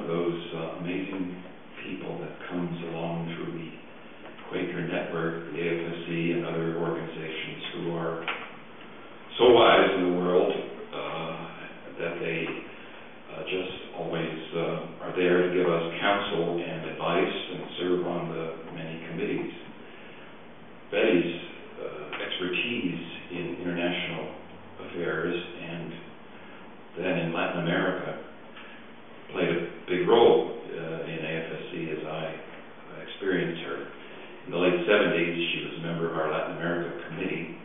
of those amazing people that comes along through the Quaker network, the AFSC, and other organizations who are so wise in the world that they just always are there to give us counsel and advice and serve on the many committees. Betty's expertise in international affairs and then in Latin America played a big role in AFSC as I experienced her. In the late 70s, she was a member of our Latin America committee,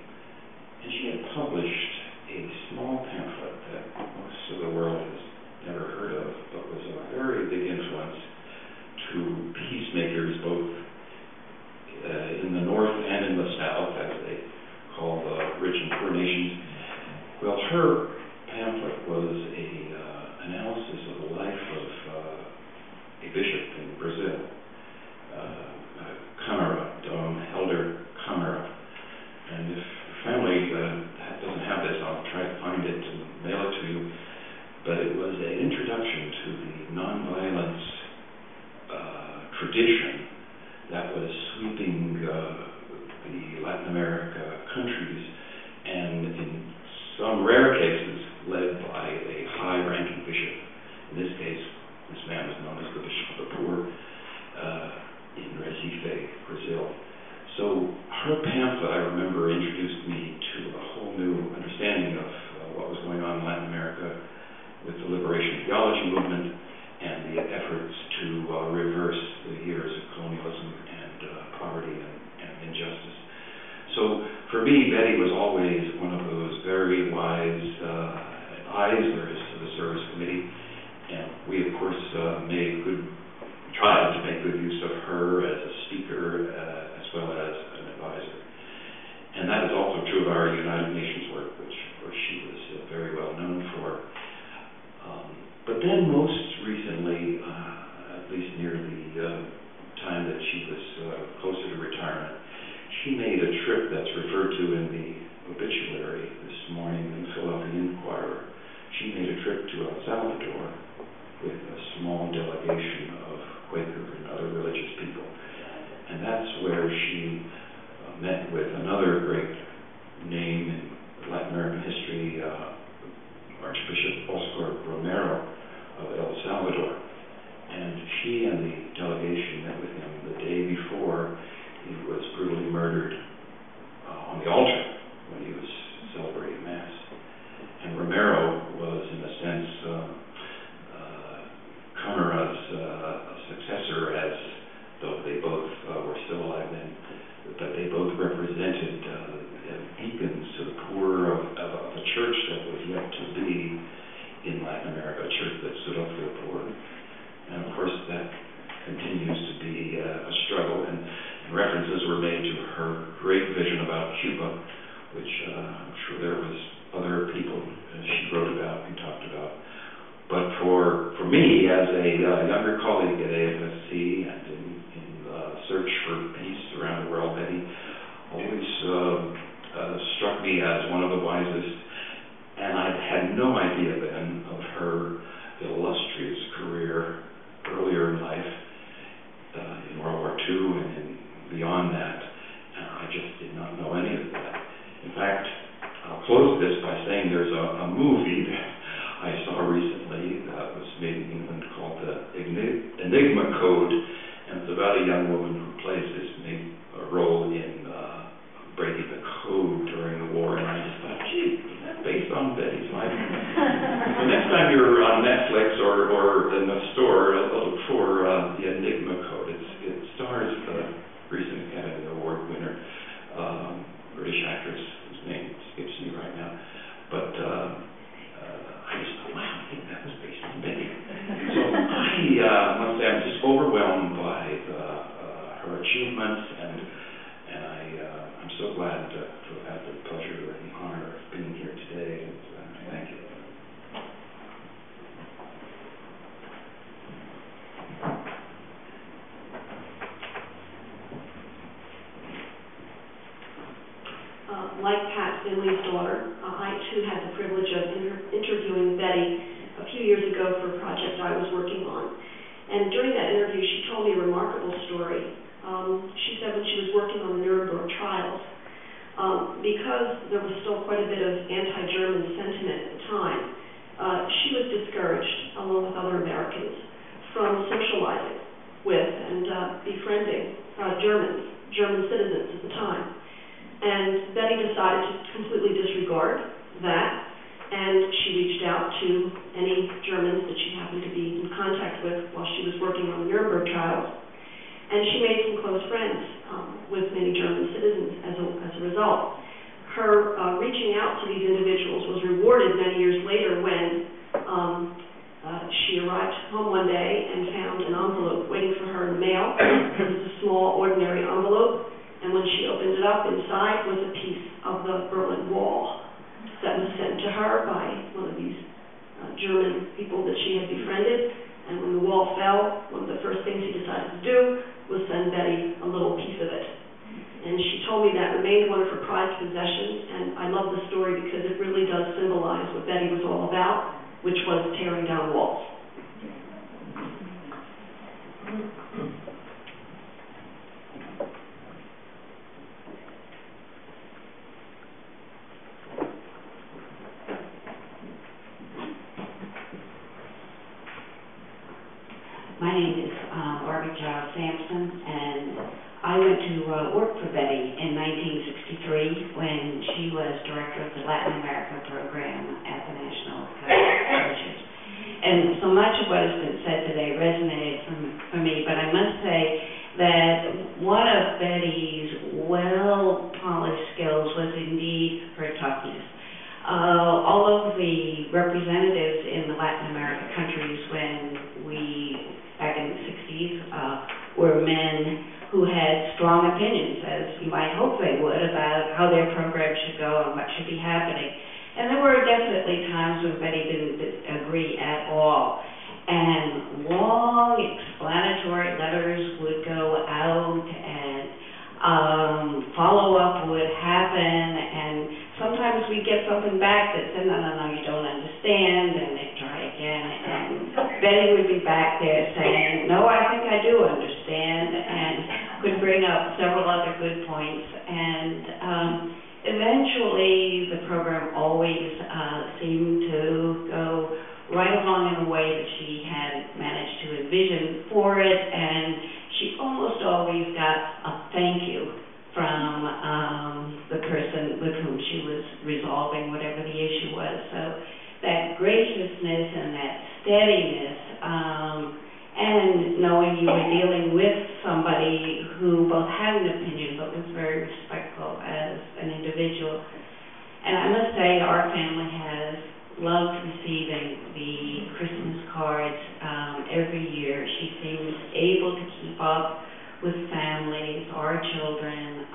and she had published a small pamphlet that most of the world has never heard of, but was a very big influence to peacemakers both in the North and in the South, as they call the rich and poor nations. Well, her pamphlet was a analysis of the life of a bishop in Brazil, Elder Câmara. And if the family doesn't have this, I'll try to find it and mail it to you. But it was an introduction to the nonviolence tradition that was sweeping the Latin America countries, and in some rare cases led by a high-ranking bishop. In this case, this man was known as the Bishop of the Poor in Recife, Brazil. So her pamphlet, I remember, introduced me to a whole new understanding of what was going on in Latin America with the liberation theology movement and the efforts to reverse the years of colonialism and poverty and injustice. So for me, Betty was always one of those very wise advisors to the service committee, and we, of course, tried to make good use of her as a speaker as well as an advisor. And that is also true of our United Nations work, which, of course, she was very well known for. But then most recently, at least near the time that she was closer to retirement, she made a trip that's referred to in the obituary this morning in the Philadelphia Inquirer. She made a trip to El Salvador with a small delegation of Quaker and other religious people. And that's where she met with another great name in Latin American history, Archbishop Oscar Romero of El Salvador. And she and the delegation met with him the day before he was brutally murdered on the altar when he was celebrating Mass. And Romero was, in a sense, Câmara's successor, as though they both were still alive then, but they both represented deacons to the poor of a church that was yet to be in Latin America, a church that stood up for the poor. And of course that continues to be a struggle, and references were made to her great vision about Cuba, which I'm sure there was other people she wrote about and talked about. But for me, as a younger colleague at AFSC and in the search for peace around the world, Betty always struck me as one of the wisest, and I had no idea then of her illustrious career earlier in life, in World War II and beyond that. I just did not know any of that. In fact, I'll close this by saying there's a movie that I saw recently that was made in England called the Enigma Code, and it's about a young woman who plays this role in breaking the code during the war, and I just thought, gee, that's based on Betty's life. So next time you're on Netflix or in the store, look for the Enigma Code. It stars the recent Academy Award winner, British actress, whose name skips me right now, but I just thought, wow, I think that was based on Betty. So I must say I'm just overwhelmed by her achievements, and I'm so glad to have had the pleasure and the honor of being here today, and thank you. Like Pat Finley's daughter, I too had the privilege of interviewing Betty a few years ago for a project I was working on. German citizens at the time. And Betty decided to completely disregard that, and she reached out to any Germans that she happened to be in contact with while she was working on the Nuremberg trials. And she made some close friends with many German citizens as a result. Her reaching out to these individuals was rewarded many years later when she arrived home one day and found an envelope waiting for her in the mail. It was a small, ordinary envelope, and when she opened it up, inside was a piece of the Berlin Wall that was sent to her by one of these German people that she had befriended. And when the wall fell, one of the first things he decided to do was send Betty a little piece of it. And she told me that remained one of her prized possessions, and I love the story because it really does symbolize what Betty was all about, which was tearing down walls. My name is Barbie Giles Sampson, and I went to work for Betty in 1963 when she was director of the Latin America program at the National Catholic Churches. And so much of what has been said today resonated for me, but I must say that one of Betty's well-polished skills was indeed her toughness. All of the representatives in the Latin America countries back in the 60s, were men who had strong opinions, as you might hope they would, about how their program should go and what should be happening. And there were definitely times when Betty didn't agree at all. And long explanatory letters would go out, and follow-up would happen, and sometimes we'd get something back that said, no, you don't understand, and they'd try again, and Betty would be back there saying, no, I think I do understand, and could bring up several other good points, and eventually the program always seemed to go right along in a way that she had managed to envision for it, and she almost always got a thank you from the person with whom she was resolving whatever the issue was. So that graciousness and that steadiness, and knowing you were dealing with somebody who both had an opinion but was very respectful as an individual. And I must say our family has loved receiving the Christmas cards every year. She seems able to keep up with families, our children.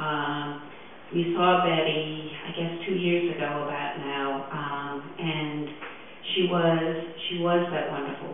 We saw Betty, I guess 2 years ago about now, and she was that wonderful